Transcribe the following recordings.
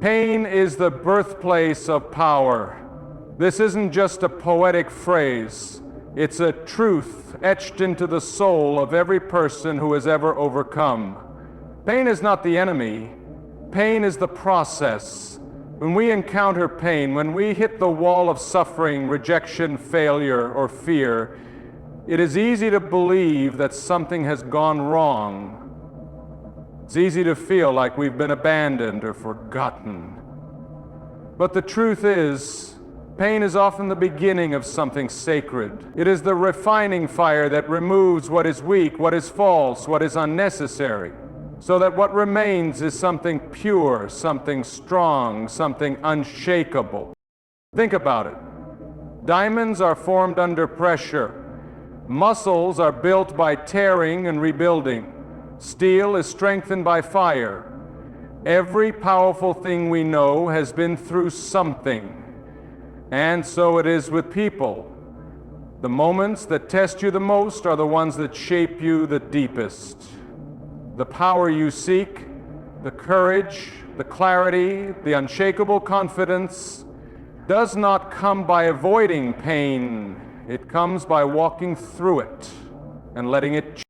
Pain is the birthplace of power. This isn't just a poetic phrase. It's a truth etched into the soul of every person who has ever overcome. Pain is not the enemy. Pain is the process. When we encounter pain, when we hit the wall of suffering, rejection, failure, or fear, it is easy to believe that something has gone wrong. It's easy to feel like we've been abandoned or forgotten. But the truth is, pain is often the beginning of something sacred. It is the refining fire that removes what is weak, what is false, what is unnecessary, so that what remains is something pure, something strong, something unshakable. Think about it. Diamonds are formed under pressure. Muscles are built by tearing and rebuilding. Steel is strengthened by fire. Every powerful thing we know has been through something. And so it is with people. The moments that test you the most are the ones that shape you the deepest. The power you seek, the courage, the clarity, the unshakable confidence does not come by avoiding pain. It comes by walking through it and letting it change.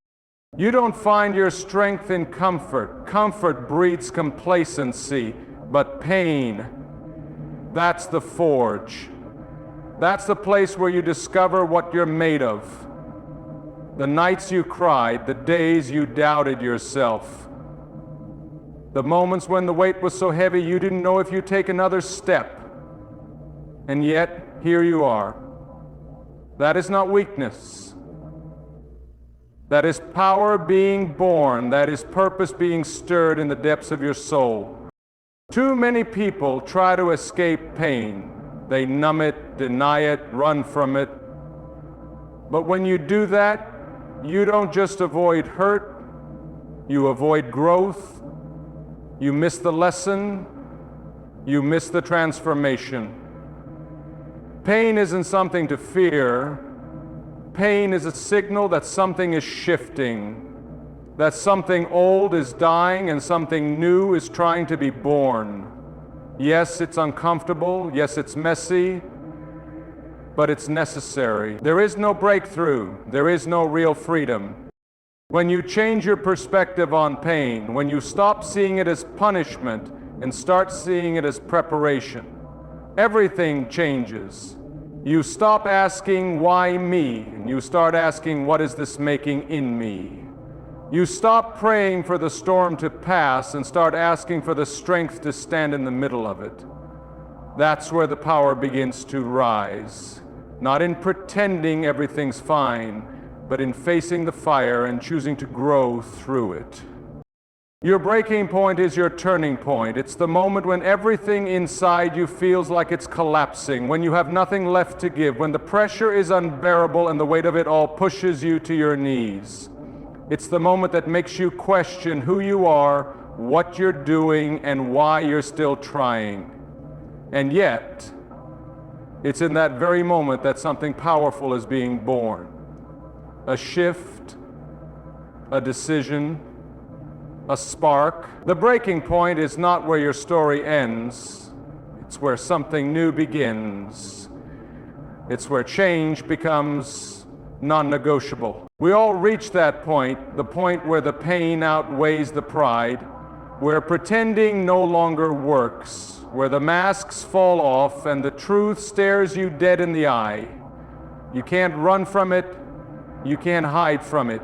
You don't find your strength in comfort. Comfort breeds complacency, but pain, that's the forge. That's the place where you discover what you're made of. The nights you cried, the days you doubted yourself, the moments when the weight was so heavy you didn't know if you'd take another step. And yet, here you are. That is not weakness. That is power being born. That is purpose being stirred in the depths of your soul. Too many people try to escape pain. They numb it, deny it, run from it. But when you do that, you don't just avoid hurt, you avoid growth, you miss the lesson, you miss the transformation. Pain isn't something to fear. Pain is a signal that something is shifting, that something old is dying and something new is trying to be born. Yes, it's uncomfortable. Yes, it's messy. But it's necessary. There is no breakthrough. There is no real freedom. When you change your perspective on pain, when you stop seeing it as punishment and start seeing it as preparation, everything changes. You stop asking, why me? And you start asking, what is this making in me? You stop praying for the storm to pass and start asking for the strength to stand in the middle of it. That's where the power begins to rise. Not in pretending everything's fine, but in facing the fire and choosing to grow through it. Your breaking point is your turning point. It's the moment when everything inside you feels like it's collapsing, when you have nothing left to give, when the pressure is unbearable and the weight of it all pushes you to your knees. It's the moment that makes you question who you are, what you're doing, and why you're still trying. And yet, it's in that very moment that something powerful is being born. A shift, a decision, a spark. The breaking point is not where your story ends. It's where something new begins. It's where change becomes non-negotiable. We all reach that point, the point where the pain outweighs the pride, where pretending no longer works, where the masks fall off and the truth stares you dead in the eye. You can't run from it, you can't hide from it.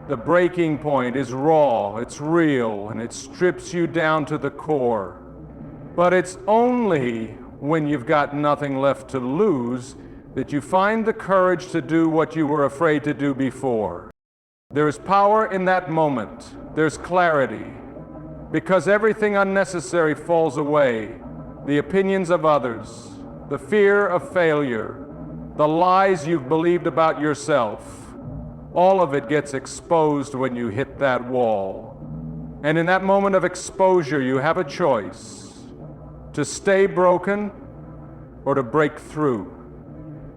The breaking point is raw, it's real, and it strips you down to the core. But it's only when you've got nothing left to lose that you find the courage to do what you were afraid to do before. There is power in that moment. There's clarity. Because everything unnecessary falls away. The opinions of others, the fear of failure, the lies you've believed about yourself, all of it gets exposed when you hit that wall. And in that moment of exposure, you have a choice to stay broken or to break through.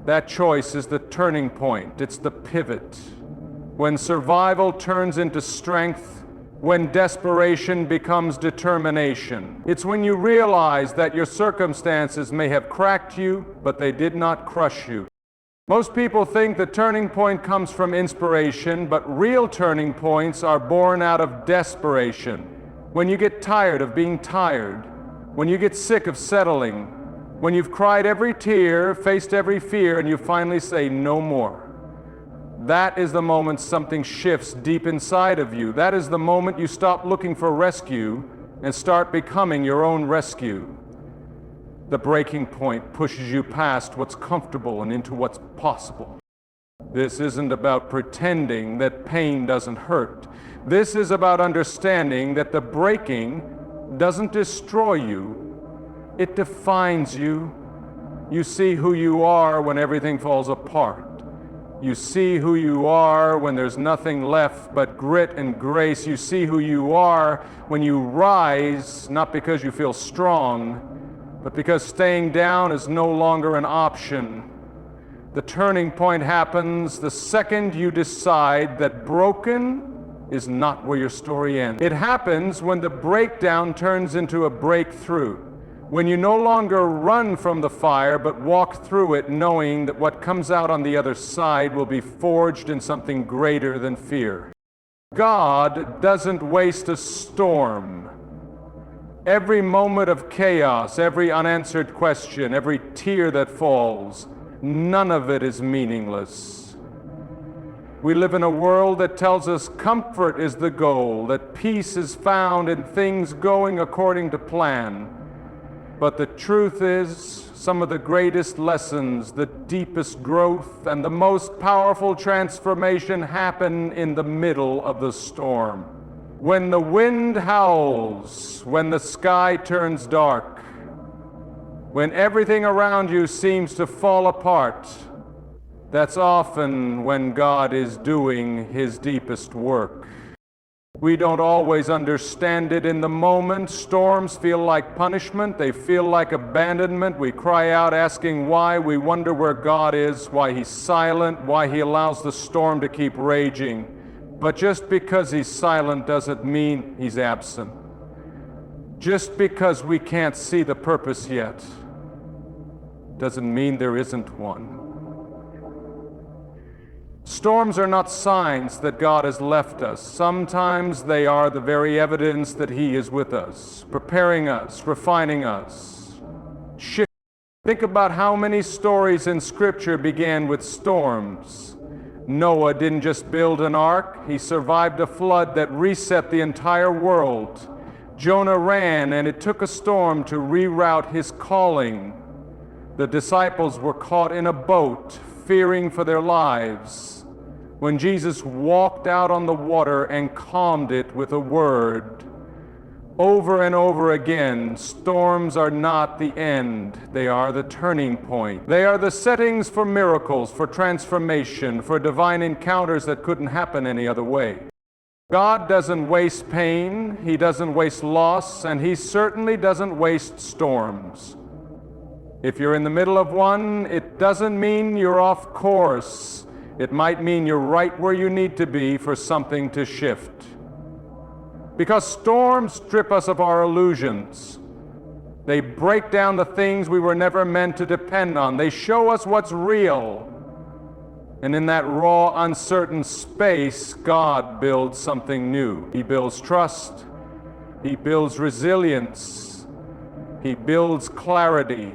That choice is the turning point. It's the pivot. When survival turns into strength when desperation becomes determination. It's when you realize that your circumstances may have cracked you, but they did not crush you. Most people think the turning point comes from inspiration, but real turning points are born out of desperation. When you get tired of being tired, when you get sick of settling, when you've cried every tear, faced every fear, and you finally say, no more. That is the moment something shifts deep inside of you. That is the moment you stop looking for rescue and start becoming your own rescue. The breaking point pushes you past what's comfortable and into what's possible. This isn't about pretending that pain doesn't hurt. This is about understanding that the breaking doesn't destroy you, it defines you. You see who you are when everything falls apart. You see who you are when there's nothing left but grit and grace. You see who you are when you rise, not because you feel strong, but because staying down is no longer an option. The turning point happens the second you decide that broken is not where your story ends. It happens when the breakdown turns into a breakthrough. When you no longer run from the fire, but walk through it knowing that what comes out on the other side will be forged in something greater than fear. God doesn't waste a storm. Every moment of chaos, every unanswered question, every tear that falls, none of it is meaningless. We live in a world that tells us comfort is the goal, that peace is found in things going according to plan. But the truth is, some of the greatest lessons, the deepest growth, and the most powerful transformation happen in the middle of the storm. When the wind howls, when the sky turns dark, when everything around you seems to fall apart, that's often when God is doing His deepest work. We don't always understand it in the moment. Storms feel like punishment. They feel like abandonment. We cry out asking why. We wonder where God is, why He's silent, why He allows the storm to keep raging. But just because He's silent doesn't mean He's absent. Just because we can't see the purpose yet doesn't mean there isn't one. Storms are not signs that God has left us. Sometimes they are the very evidence that He is with us, preparing us, refining us. Think about how many stories in Scripture began with storms. Noah didn't just build an ark, he survived a flood that reset the entire world. Jonah ran, and it took a storm to reroute his calling. The disciples were caught in a boat, fearing for their lives, when Jesus walked out on the water and calmed it with a word. Over and over again, storms are not the end. They are the turning point. They are the settings for miracles, for transformation, for divine encounters that couldn't happen any other way. God doesn't waste pain, He doesn't waste loss, and He certainly doesn't waste storms. If you're in the middle of one, it doesn't mean you're off course. It might mean you're right where you need to be for something to shift. Because storms strip us of our illusions. They break down the things we were never meant to depend on. They show us what's real. And in that raw, uncertain space, God builds something new. He builds trust. He builds resilience. He builds clarity.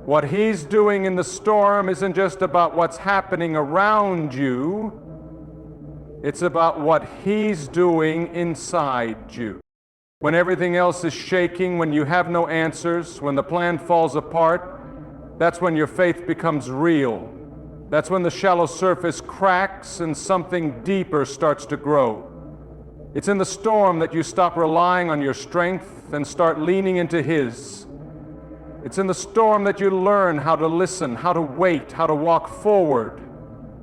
What He's doing in the storm isn't just about what's happening around you. It's about what He's doing inside you. When everything else is shaking, when you have no answers, when the plan falls apart, that's when your faith becomes real. That's when the shallow surface cracks and something deeper starts to grow. It's in the storm that you stop relying on your strength and start leaning into His. It's in the storm that you learn how to listen, how to wait, how to walk forward,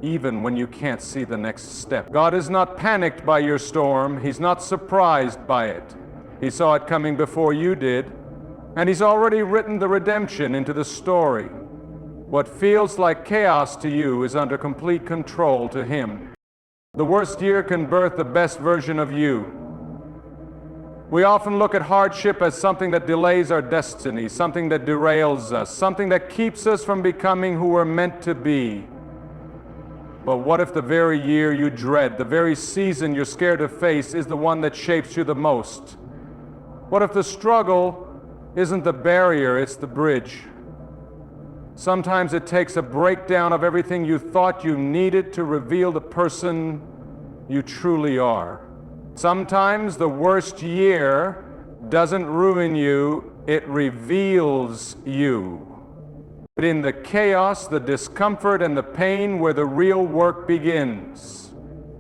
even when you can't see the next step. God is not panicked by your storm. He's not surprised by it. He saw it coming before you did, and He's already written the redemption into the story. What feels like chaos to you is under complete control to Him. The worst year can birth the best version of you. We often look at hardship as something that delays our destiny, something that derails us, something that keeps us from becoming who we're meant to be. But what if the very year you dread, the very season you're scared to face, is the one that shapes you the most? What if the struggle isn't the barrier, it's the bridge? Sometimes it takes a breakdown of everything you thought you needed to reveal the person you truly are. Sometimes the worst year doesn't ruin you, it reveals you. But in the chaos, the discomfort, and the pain where the real work begins.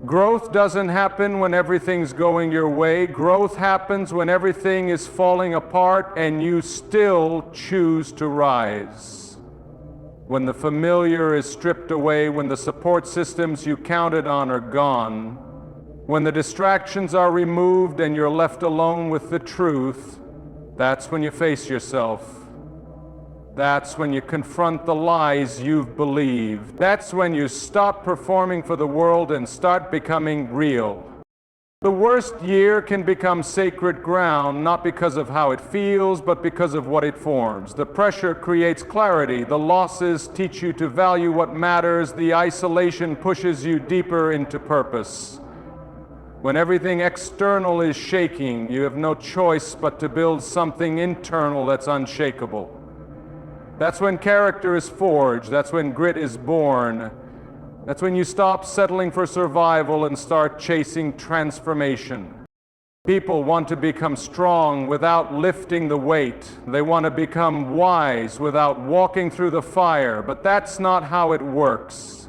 Growth doesn't happen when everything's going your way. Growth happens when everything is falling apart and you still choose to rise. When the familiar is stripped away, when the support systems you counted on are gone, when the distractions are removed and you're left alone with the truth, that's when you face yourself. That's when you confront the lies you've believed. That's when you stop performing for the world and start becoming real. The worst year can become sacred ground, not because of how it feels, but because of what it forms. The pressure creates clarity. The losses teach you to value what matters. The isolation pushes you deeper into purpose. When everything external is shaking, you have no choice but to build something internal that's unshakable. That's when character is forged. That's when grit is born. That's when you stop settling for survival and start chasing transformation. People want to become strong without lifting the weight. They want to become wise without walking through the fire, but that's not how it works.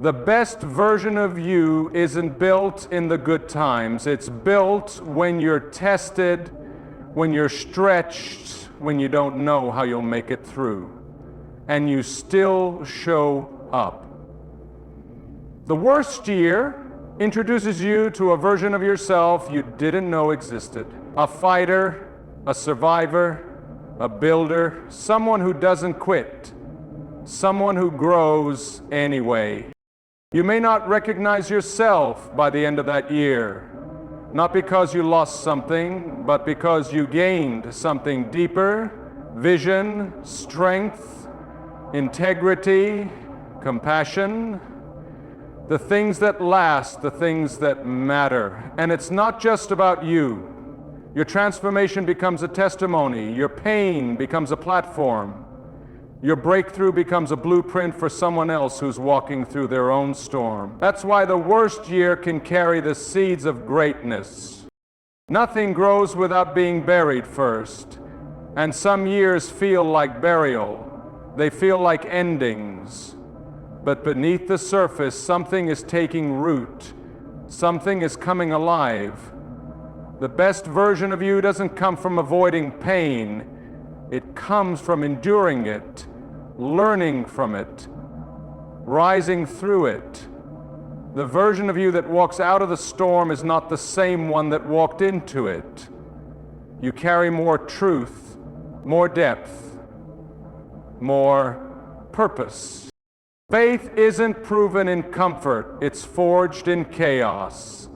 The best version of you isn't built in the good times. It's built when you're tested, when you're stretched, when you don't know how you'll make it through, and you still show up. The worst year introduces you to a version of yourself you didn't know existed. A fighter, a survivor, a builder, someone who doesn't quit, someone who grows anyway. You may not recognize yourself by the end of that year, not because you lost something, but because you gained something deeper: vision, strength, integrity, compassion, the things that last, the things that matter. And it's not just about you. Your transformation becomes a testimony. Your pain becomes a platform. Your breakthrough becomes a blueprint for someone else who's walking through their own storm. That's why the worst year can carry the seeds of greatness. Nothing grows without being buried first. And some years feel like burial. They feel like endings. But beneath the surface, something is taking root. Something is coming alive. The best version of you doesn't come from avoiding pain. It comes from enduring it, learning from it, rising through it. The version of you that walks out of the storm is not the same one that walked into it. You carry more truth, more depth, more purpose. Faith isn't proven in comfort, it's forged in chaos.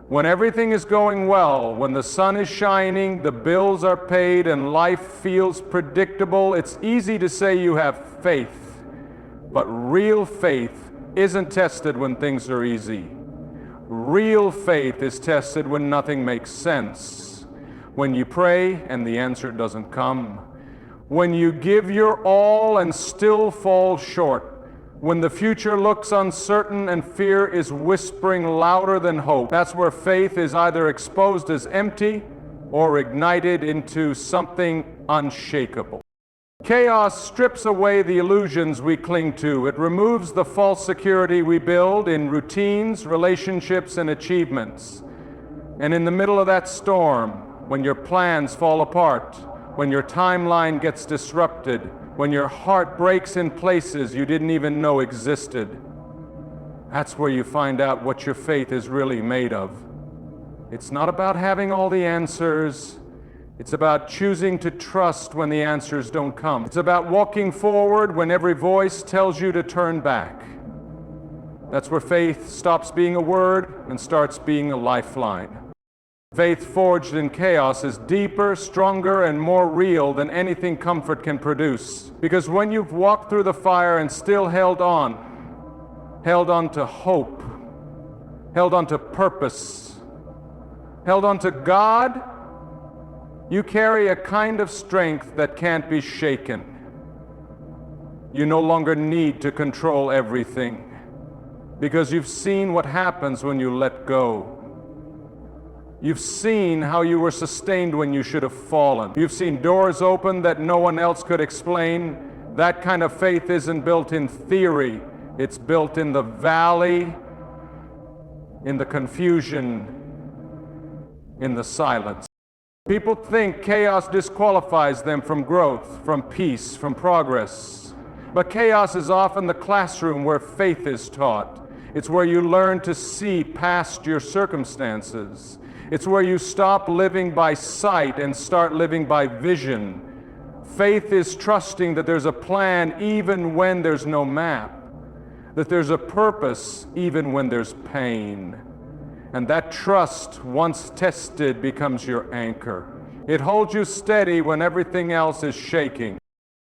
When everything is going well, when the sun is shining, the bills are paid, and life feels predictable, it's easy to say you have faith. But real faith isn't tested when things are easy. Real faith is tested when nothing makes sense. When you pray and the answer doesn't come. When you give your all and still fall short. When the future looks uncertain and fear is whispering louder than hope. That's where faith is either exposed as empty or ignited into something unshakable. Chaos strips away the illusions we cling to. It removes the false security we build in routines, relationships, and achievements. And in the middle of that storm, when your plans fall apart, when your timeline gets disrupted, when your heart breaks in places you didn't even know existed, that's where you find out what your faith is really made of. It's not about having all the answers. It's about choosing to trust when the answers don't come. It's about walking forward when every voice tells you to turn back. That's where faith stops being a word and starts being a lifeline. Faith forged in chaos is deeper, stronger, and more real than anything comfort can produce. Because when you've walked through the fire and still held on to hope, held on to purpose, held on to God, you carry a kind of strength that can't be shaken. You no longer need to control everything, because you've seen what happens when you let go. You've seen how you were sustained when you should have fallen. You've seen doors open that no one else could explain. That kind of faith isn't built in theory. It's built in the valley, in the confusion, in the silence. People think chaos disqualifies them from growth, from peace, from progress. But chaos is often the classroom where faith is taught. It's where you learn to see past your circumstances. It's where you stop living by sight and start living by vision. Faith is trusting that there's a plan even when there's no map, that there's a purpose even when there's pain. And that trust, once tested, becomes your anchor. It holds you steady when everything else is shaking.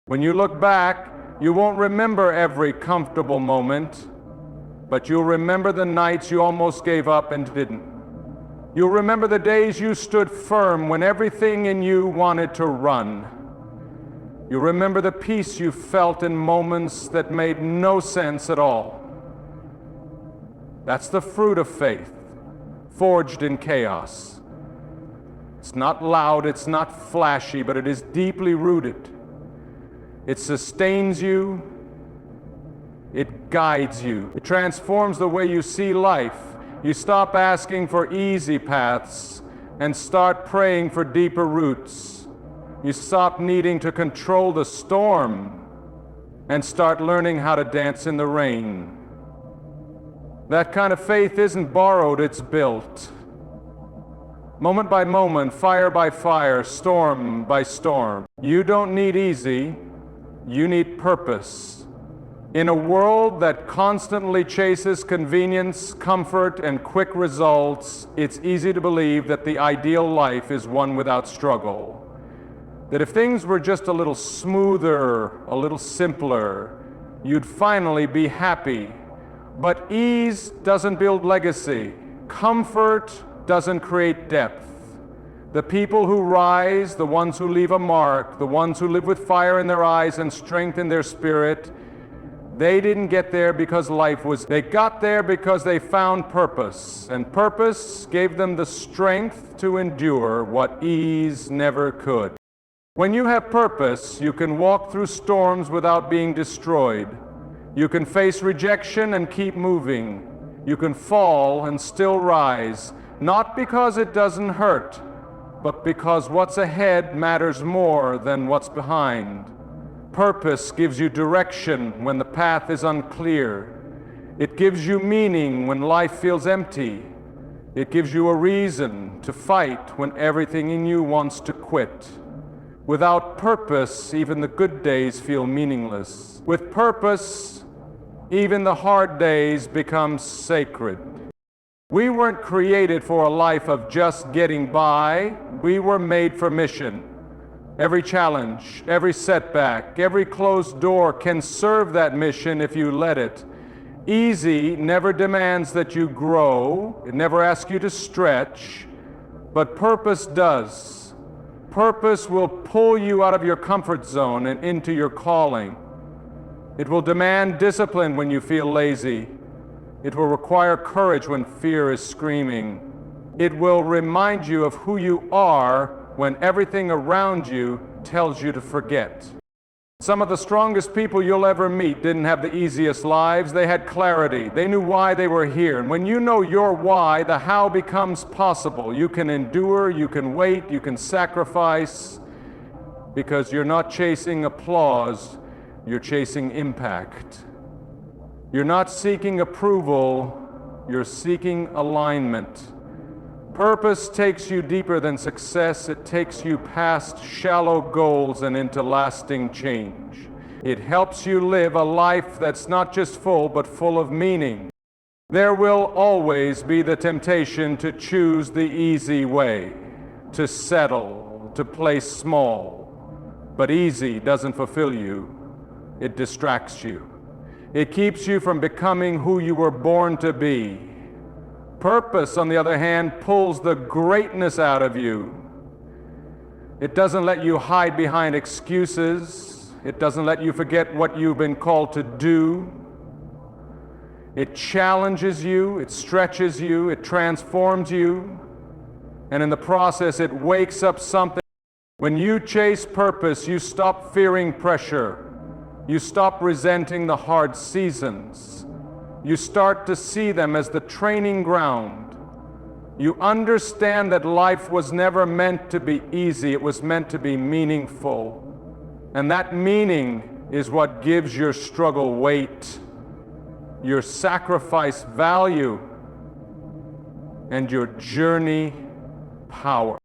When you look back, you won't remember every comfortable moment, but you'll remember the nights you almost gave up and didn't. You'll remember the days you stood firm when everything in you wanted to run. You'll remember the peace you felt in moments that made no sense at all. That's the fruit of faith, forged in chaos. It's not loud, it's not flashy, but it is deeply rooted. It sustains you, it guides you, it transforms the way you see life. You stop asking for easy paths and start praying for deeper roots. You stop needing to control the storm and start learning how to dance in the rain. That kind of faith isn't borrowed, it's built. Moment by moment, fire by fire, storm by storm. You don't need easy, you need purpose. In a world that constantly chases convenience, comfort, and quick results, it's easy to believe that the ideal life is one without struggle. That if things were just a little smoother, a little simpler, you'd finally be happy. But ease doesn't build legacy. Comfort doesn't create depth. The people who rise, the ones who leave a mark, the ones who live with fire in their eyes and strength in their spirit, they didn't get there because life was. They got there because they found purpose, and purpose gave them the strength to endure what ease never could. When you have purpose, you can walk through storms without being destroyed. You can face rejection and keep moving. You can fall and still rise, not because it doesn't hurt, but because what's ahead matters more than what's behind. Purpose gives you direction when the path is unclear. It gives you meaning when life feels empty. It gives you a reason to fight when everything in you wants to quit. Without purpose, even the good days feel meaningless. With purpose, even the hard days become sacred. We weren't created for a life of just getting by. We were made for mission. Every challenge, every setback, every closed door can serve that mission if you let it. Easy never demands that you grow. It never asks you to stretch. But purpose does. Purpose will pull you out of your comfort zone and into your calling. It will demand discipline when you feel lazy. It will require courage when fear is screaming. It will remind you of who you are when everything around you tells you to forget. Some of the strongest people you'll ever meet didn't have the easiest lives. They had clarity. They knew why they were here. And when you know your why, the how becomes possible. You can endure, you can wait, you can sacrifice, because you're not chasing applause, you're chasing impact. You're not seeking approval, you're seeking alignment. Purpose takes you deeper than success. It takes you past shallow goals and into lasting change. It helps you live a life that's not just full, but full of meaning. There will always be the temptation to choose the easy way, to settle, to play small. But easy doesn't fulfill you. It distracts you. It keeps you from becoming who you were born to be. Purpose, on the other hand, pulls the greatness out of you. It doesn't let you hide behind excuses. It doesn't let you forget what you've been called to do. It challenges you, it stretches you, it transforms you, and in the process it wakes up something. When you chase purpose, you stop fearing pressure. You stop resenting the hard seasons. You start to see them as the training ground. You understand that life was never meant to be easy, it was meant to be meaningful. And that meaning is what gives your struggle weight, your sacrifice value, and your journey power.